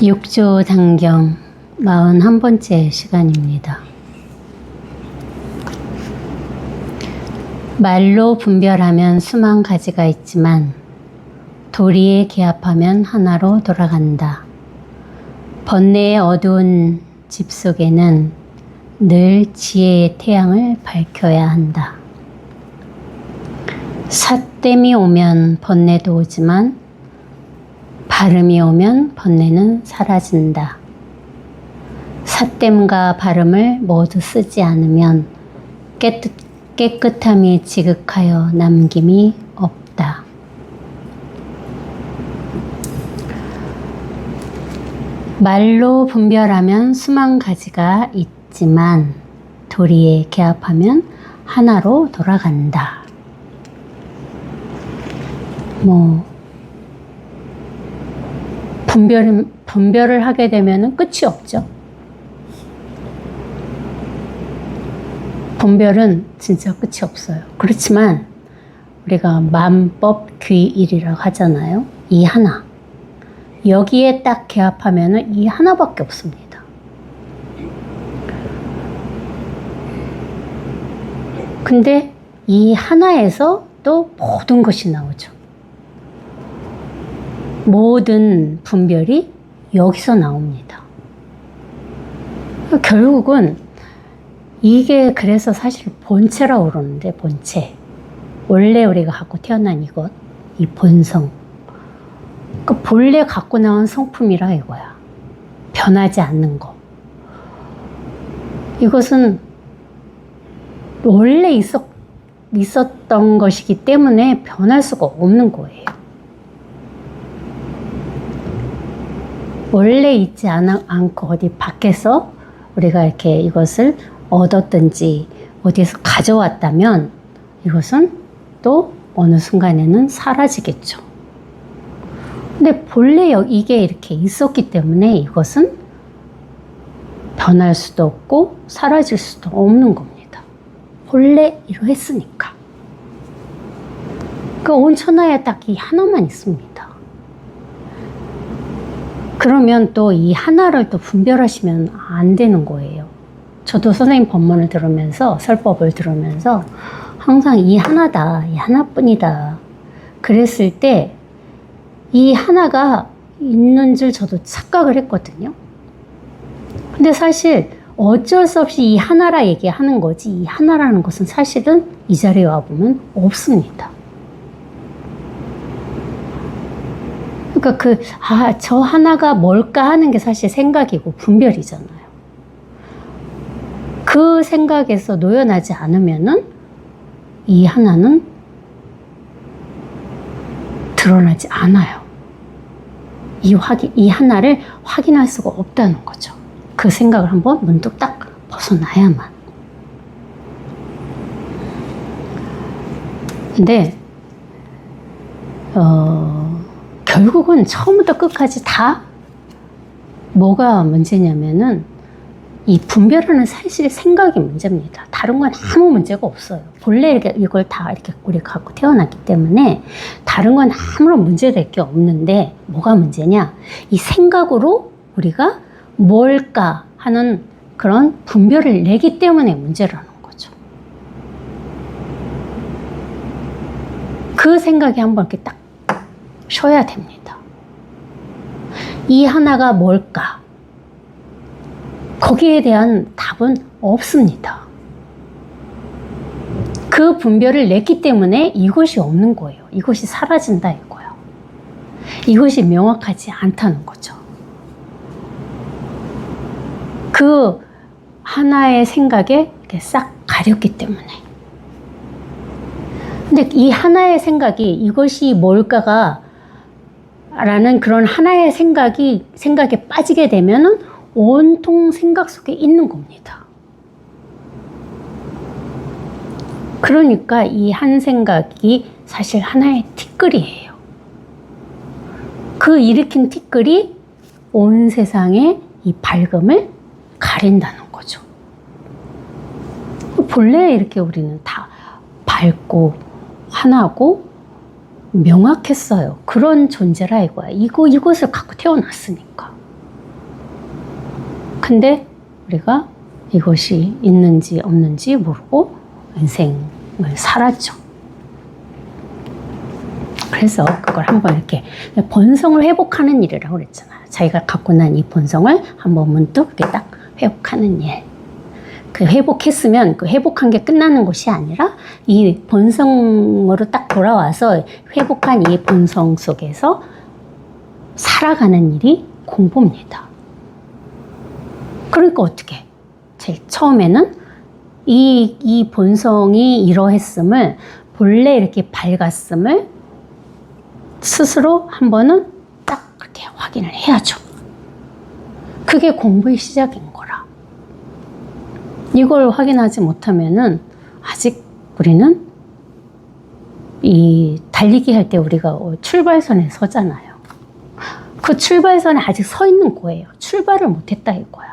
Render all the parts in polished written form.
육조 단경 41번째 시간입니다. 말로 분별하면 수만 가지가 있지만 도리에 기합하면 하나로 돌아간다. 번뇌의 어두운 집 속에는 늘 지혜의 태양을 밝혀야 한다. 삿됨이 오면 번뇌도 오지만 발음이 오면 번뇌는 사라진다. 삿됨과 발음을 모두 쓰지 않으면 깨끗함이 지극하여 남김이 없다. 말로 분별하면 수만 가지가 있지만 도리에 기합하면 하나로 돌아간다. 분별을 하게 되면 끝이 없죠. 분별은 진짜 끝이 없어요. 그렇지만 우리가 만법귀일이라고 하잖아요. 이 하나. 여기에 딱 기합하면 이 하나밖에 없습니다. 근데 이 하나에서 또 모든 것이 나오죠. 모든 분별이 여기서 나옵니다. 결국은 이게 그래서 사실 본체라고 그러는데, 본체. 원래 우리가 갖고 태어난 이것, 이 본성. 그 본래 갖고 나온 성품이라 이거야. 변하지 않는 거. 이것은 원래 있었던 것이기 때문에 변할 수가 없는 거예요. 원래 있지 않고 어디 밖에서 우리가 이렇게 이것을 얻었든지 어디에서 가져왔다면 이것은 또 어느 순간에는 사라지겠죠. 근데 본래 이게 이렇게 있었기 때문에 이것은 변할 수도 없고 사라질 수도 없는 겁니다. 본래 이러했으니까. 그 온 천하에 딱 이 하나만 있습니다. 그러면 또 이 하나를 또 분별하시면 안 되는 거예요. 저도 선생님 법문을 들으면서, 설법을 들으면서 항상 이 하나다, 이 하나뿐이다. 그랬을 때 이 하나가 있는 줄 저도 착각을 했거든요. 근데 사실 어쩔 수 없이 이 하나라 얘기하는 거지, 이 하나라는 것은 사실은 이 자리에 와보면 없습니다. 그러니까 저 하나가 뭘까 하는 게 사실 생각이고 분별이잖아요. 그 생각에서 노연하지 않으면은 이 하나는 드러나지 않아요. 이 하나를 확인할 수가 없다는 거죠. 그 생각을 한번 문득 딱 벗어나야만. 근데, 결국은 처음부터 끝까지 다 뭐가 문제냐면은 이 분별하는 사실 생각이 문제입니다. 다른 건 아무 문제가 없어요. 본래 이걸 다 이렇게 우리 갖고 태어났기 때문에 다른 건 아무런 문제될 게 없는데 뭐가 문제냐? 이 생각으로 우리가 뭘까 하는 그런 분별을 내기 때문에 문제라는 거죠. 그 생각이 한번 이렇게 딱 쉬어야 됩니다. 이 하나가 뭘까? 거기에 대한 답은 없습니다. 그 분별을 냈기 때문에 이것이 없는 거예요. 이것이 사라진다 이거예요. 이것이 명확하지 않다는 거죠. 그 하나의 생각에 이렇게 싹 가렸기 때문에. 근데 이 하나의 생각이 이것이 뭘까가 라는 그런 하나의 생각에 빠지게 되면은 온통 생각 속에 있는 겁니다. 그러니까 이 한 생각이 사실 하나의 티끌이에요. 그 일으킨 티끌이 온 세상의 이 밝음을 가린다는 거죠. 본래 이렇게 우리는 다 밝고 하나고 명확했어요. 그런 존재라 이거야. 이것을 갖고 태어났으니까. 근데 우리가 이것이 있는지 없는지 모르고 인생을 살았죠. 그래서 그걸 한번 이렇게 본성을 회복하는 일이라고 그랬잖아요. 자기가 갖고 난 이 본성을 한번 문득 이렇게 딱 회복하는 일. 그 회복했으면 그 회복한 게 끝나는 것이 아니라 이 본성으로 딱 돌아와서 회복한 이 본성 속에서 살아가는 일이 공부입니다. 그러니까 어떻게? 제일 처음에는 이 본성이 이러했음을, 본래 이렇게 밝았음을 스스로 한 번은 딱 그렇게 확인을 해야죠. 그게 공부의 시작인 거라. 이걸 확인하지 못하면은 아직 우리는 이 달리기 할 때 우리가 출발선에 서잖아요. 그 출발선에 아직 서 있는 거예요. 출발을 못했다 이거야.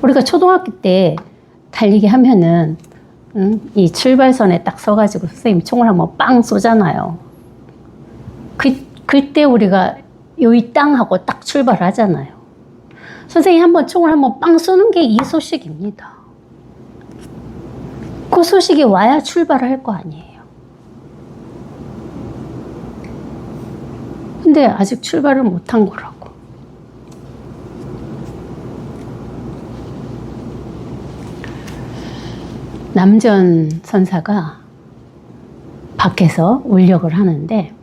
우리가 초등학교 때 달리기 하면은 이 출발선에 딱 서가지고 선생님이 총을 한번 빵 쏘잖아요. 그때 우리가 여기 땅 하고 딱 출발하잖아요. 선생님이 한번 총을 한번 빵 쏘는 게 이 소식입니다. 그 소식이 와야 출발을 할 거 아니에요. 근데 아직 출발을 못한 거라고. 남전 선사가 밖에서 울력을 하는데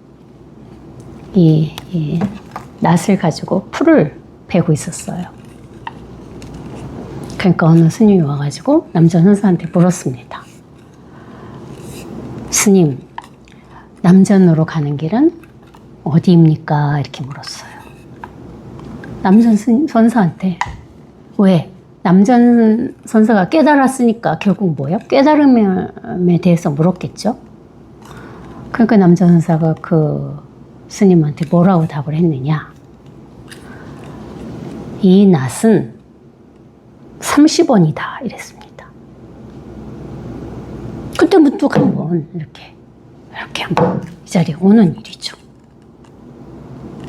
이 낫을 가지고 풀을 베고 있었어요. 그러니까 어느 스님이 와가지고 남전 선사한테 물었습니다. 스님, 남전으로 가는 길은 어디입니까? 이렇게 물었어요. 남전 선사한테 왜? 남전 선사가 깨달았으니까 결국 뭐예요? 깨달음에 대해서 물었겠죠? 그러니까 남전 선사가 그 스님한테 뭐라고 답을 했느냐? 이 낫은 30원이다 이랬습니다. 그때 문득 한번 이렇게 한번 이 자리에 오는 일이죠.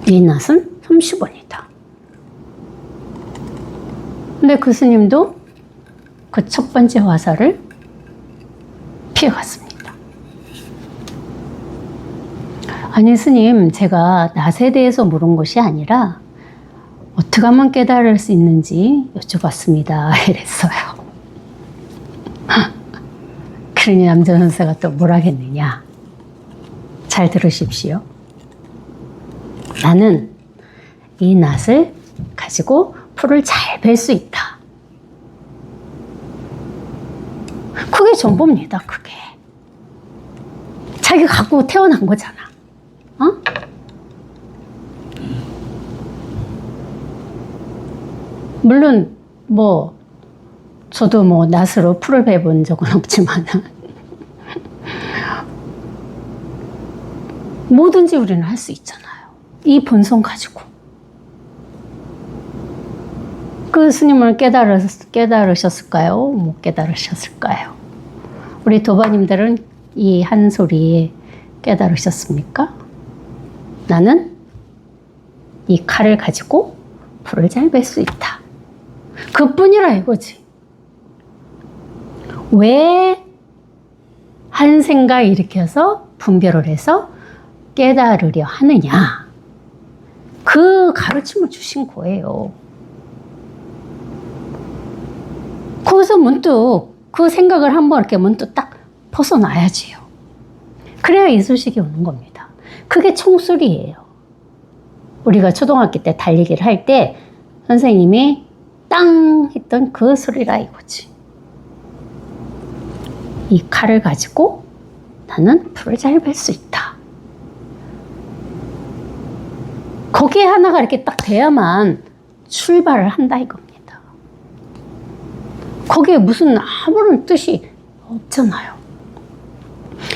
이 낫은 30원이다. 근데 그 스님도 그 첫 번째 화살을 피해갔습니다. 아니 스님, 제가 낫에 대해서 물은 것이 아니라 어떻게 하면 깨달을 수 있는지 여쭤봤습니다. 이랬어요. 그러니 남전 선사가 또 뭘 하겠느냐. 잘 들으십시오. 나는 이 낫을 가지고 풀을 잘 벨 수 있다. 그게 전부입니다. 그게. 자기가 갖고 태어난 거잖아. 어? 물론 저도 낫으로 풀을 베본 적은 없지만 뭐든지 우리는 할 수 있잖아요. 이 본성 가지고. 그 스님을 깨달으셨을까요? 못 깨달으셨을까요? 우리 도바님들은 이 한 소리에 깨달으셨습니까? 나는 이 칼을 가지고 풀을 잘 벨 수 있다. 그뿐이라 이거지. 왜 한 생각 일으켜서 분별을 해서 깨달으려 하느냐. 그 가르침을 주신 거예요. 거기서 문득 그 생각을 한번 이렇게 문득 딱 벗어나야지요. 그래야 이 소식이 오는 겁니다. 그게 총소리예요. 우리가 초등학교 때 달리기를 할 때 선생님이 땅 했던 그 소리라 이거지. 이 칼을 가지고 나는 풀을 잘 벨 수 있다. 거기에 하나가 이렇게 딱 돼야만 출발을 한다 이겁니다. 거기에 무슨 아무런 뜻이 없잖아요.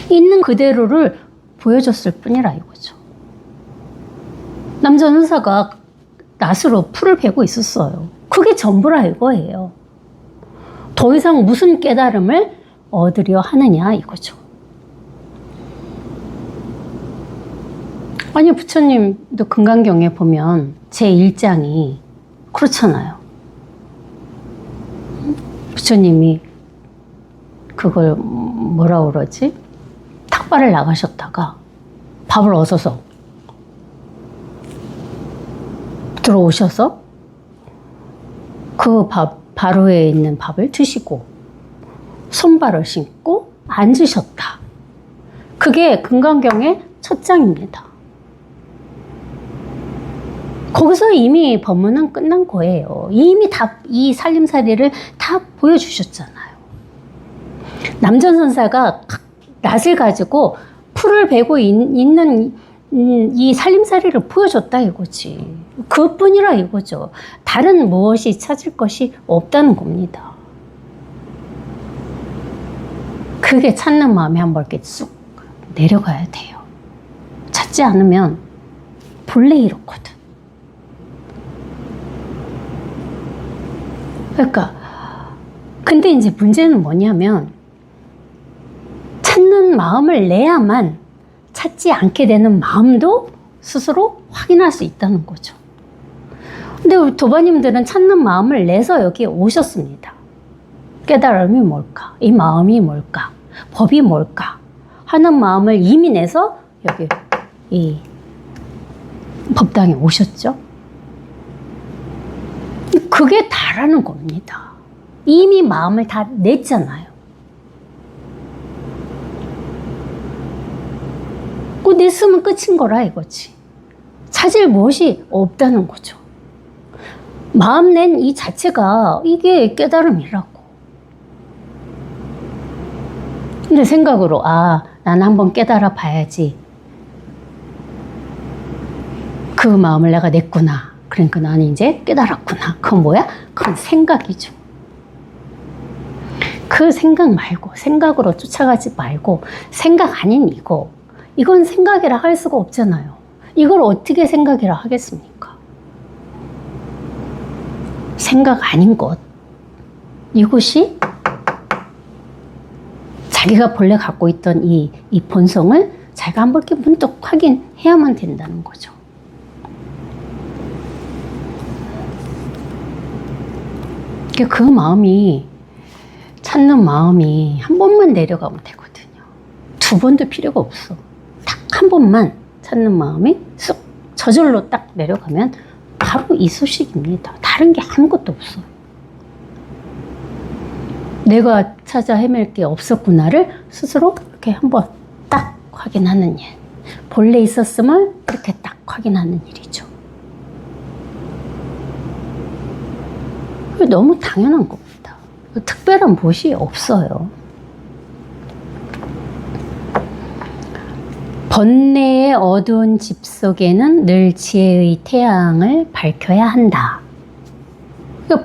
있는 그대로를 보여줬을 뿐이라 이거죠. 남전 선사가 낫으로 풀을 베고 있었어요. 그게 전부라 이거예요. 더 이상 무슨 깨달음을 얻으려 하느냐 이거죠. 아니 부처님도 금강경에 보면 제1장이 그렇잖아요. 부처님이 그걸 뭐라 그러지? 탁발을 나가셨다가 밥을 얻어서 들어오셔서 그 바로에 있는 밥을 드시고 손발을 신고 앉으셨다. 그게 금강경의 첫 장입니다. 거기서 이미 법문은 끝난 거예요. 이미 다 이 살림살이를 다 보여주셨잖아요. 남전선사가 낫을 가지고 풀을 베고 있는 이 살림살이를 보여줬다 이거지. 그뿐이라 이거죠. 다른 무엇이 찾을 것이 없다는 겁니다. 그게 찾는 마음이 한번 이렇게 쑥 내려가야 돼요. 찾지 않으면 본래 이렇거든. 그러니까 근데 이제 문제는 뭐냐면 찾는 마음을 내야만 찾지 않게 되는 마음도 스스로 확인할 수 있다는 거죠. 근데 우리 도바님들은 찾는 마음을 내서 여기 오셨습니다. 깨달음이 뭘까? 이 마음이 뭘까? 법이 뭘까? 하는 마음을 이미 내서 여기 이 법당에 오셨죠. 그게 다라는 겁니다. 이미 마음을 다 냈잖아요. 그 냈으면 끝인 거라 이거지. 찾을 무엇이 없다는 거죠. 마음 낸 이 자체가 이게 깨달음이라고. 근데 생각으로 난 한번 깨달아 봐야지. 그 마음을 내가 냈구나. 그러니까 나는 이제 깨달았구나. 그건 뭐야? 그건 생각이죠. 그 생각 말고, 생각으로 쫓아가지 말고, 생각 아닌 이건 생각이라 할 수가 없잖아요. 이걸 어떻게 생각이라 하겠습니까? 생각 아닌 것. 이것이 자기가 본래 갖고 있던 이 본성을 자기가 한번 이렇게 문득 확인해야만 된다는 거죠. 그 마음이, 찾는 마음이 한 번만 내려가면 되거든요. 두 번도 필요가 없어. 딱 한 번만 찾는 마음이 쑥 저절로 딱 내려가면 바로 이 소식입니다. 다른 게 아무것도 없어요. 내가 찾아 헤맬 게 없었구나를 스스로 이렇게 한번 딱 확인하는 일. 본래 있었음을 이렇게 딱 확인하는 일이죠. 너무 당연한 겁니다. 특별한 무엇이 없어요. 번뇌의 어두운 집 속에는 늘 지혜의 태양을 밝혀야 한다.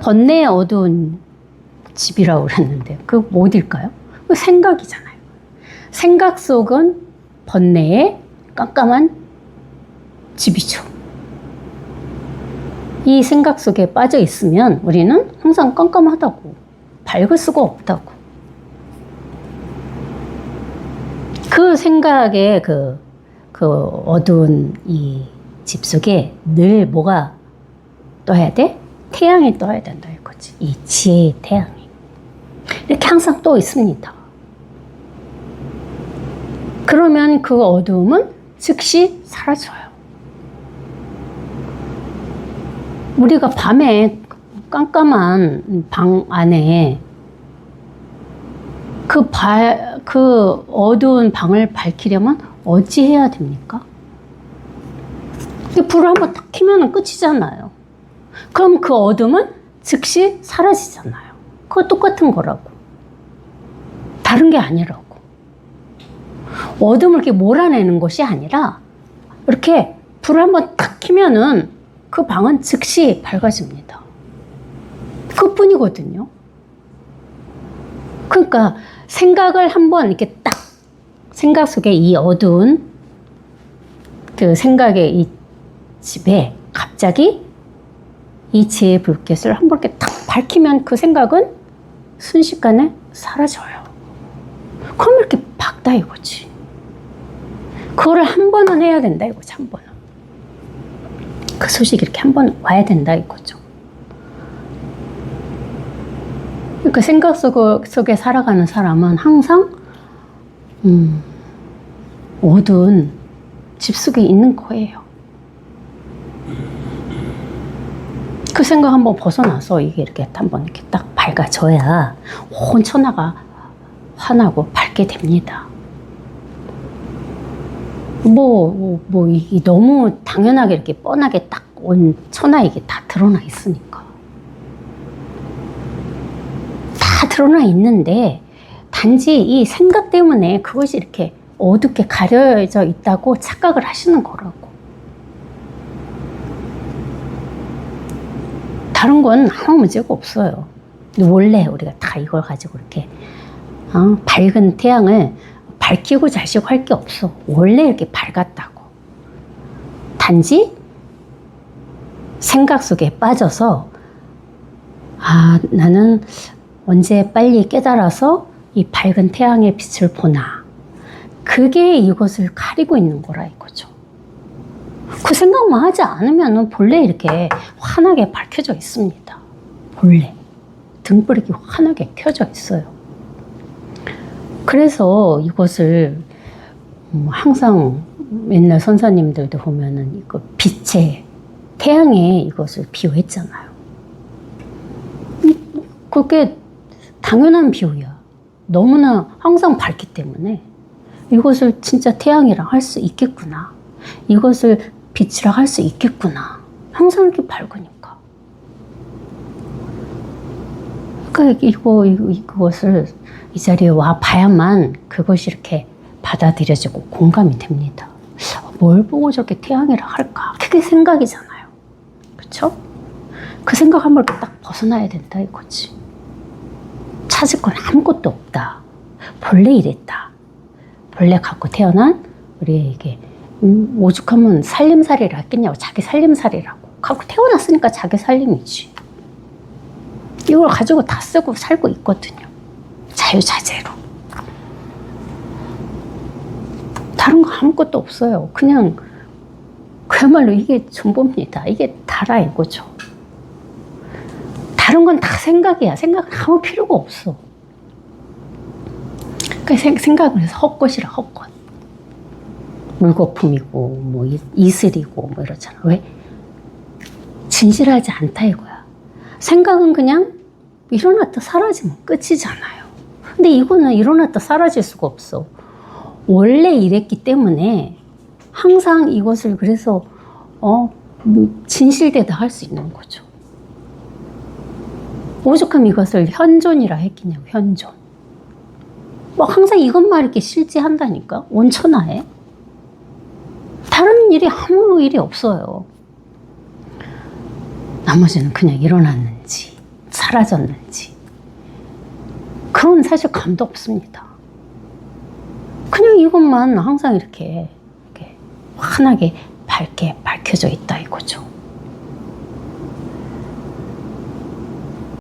번뇌의 어두운 집이라고 그랬는데 그 어딜까요? 생각이잖아요. 생각 속은 번뇌의 깜깜한 집이죠. 이 생각 속에 빠져 있으면 우리는 항상 깜깜하다고, 밝을 수가 없다고. 그 생각의 그 어두운 이 집 속에 늘 뭐가 떠야 돼? 태양이 떠야 된다 이거지. 이 지혜의 태양이. 이렇게 항상 떠 있습니다. 그러면 그 어두움은 즉시 사라져요. 우리가 밤에 깜깜한 방 안에 그 어두운 방을 밝히려면 어찌 해야 됩니까? 불을 한번 딱 켜면 끝이잖아요. 그럼 그 어둠은 즉시 사라지잖아요. 그거 똑같은 거라고. 다른 게 아니라고. 어둠을 이렇게 몰아내는 것이 아니라 이렇게 불을 한번 딱 켜면은 그 방은 즉시 밝아집니다. 그뿐이거든요. 그러니까 생각을 한번 이렇게 딱 생각 속에 이 어두운 그 생각의 이 집에 갑자기 이 지혜의 불빛을 한번 이렇게 딱 밝히면 그 생각은 순식간에 사라져요. 그럼 이렇게 밝다 이거지. 그거를 한 번은 해야 된다 이거지. 한 번은. 그 소식이 이렇게 한 번 와야 된다 이거죠. 그 생각 속에 살아가는 사람은 항상 어두운 집 속에 있는 거예요. 그 생각 한번 벗어나서 이게 이렇게 한번 이렇게 딱 밝아져야 온 천하가 환하고 밝게 됩니다. 이 너무 당연하게 이렇게 뻔하게 딱 온 천하에 이게 다 드러나 있으니까. 다 드러나 있는데, 단지 이 생각 때문에 그것이 이렇게 어둡게 가려져 있다고 착각을 하시는 거라고. 다른 건 아무 문제가 없어요. 근데 원래 우리가 다 이걸 가지고 이렇게 밝은 태양을 밝히고 자시고 할 게 없어. 원래 이렇게 밝았다고. 단지 생각 속에 빠져서 나는 언제 빨리 깨달아서 이 밝은 태양의 빛을 보나. 그게 이것을 가리고 있는 거라 이거죠. 그 생각만 하지 않으면 본래 이렇게 환하게 밝혀져 있습니다. 본래. 등불이 환하게 켜져 있어요. 그래서 이것을 항상 옛날 선사님들도 보면은 이거 빛에 태양에 이것을 비유했잖아요. 그게 당연한 비유야. 너무나 항상 밝기 때문에 이것을 진짜 태양이랑 할 수 있겠구나. 이것을 빛이라 할 수 있겠구나. 항상 이렇게 밝으니까. 그러니까 이것을 이 자리에 와 봐야만 그것이 이렇게 받아들여지고 공감이 됩니다. 뭘 보고 저렇게 태양이라 할까? 그게 생각이잖아요. 그렇죠? 그 생각 한번 딱 벗어나야 된다 이거지. 찾을 건 아무것도 없다. 본래 이랬다. 본래 갖고 태어난 우리에게 오죽하면 살림살이를 했겠냐고. 자기 살림살이라고. 갖고 태어났으니까 자기 살림이지. 이걸 가지고 다 쓰고 살고 있거든요. 자유자재로. 다른 거 아무것도 없어요. 그냥 그야말로 이게 전부입니다. 이게 다라 이거죠. 다른 건 다 생각이야. 생각은 아무 필요가 없어. 그러니까 생각을 해서 헛것이라 헛것. 물거품이고 이슬이고 이러잖아. 왜? 진실하지 않다 이거야. 생각은 그냥 일어났다 사라지면 끝이잖아요. 근데 이거는 일어났다 사라질 수가 없어. 원래 이랬기 때문에 항상 이것을 그래서 진실되다 할 수 있는 거죠. 오죽하면 이것을 현존이라 했겠냐고. 현존. 항상 이것만 이렇게 실제한다니까. 온천하에. 다른 일이 아무 일이 없어요. 나머지는 그냥 일어났는지 사라졌는지 그런 사실 감도 없습니다. 그냥 이것만 항상 이렇게 환하게 밝게 밝혀져 있다 이거죠.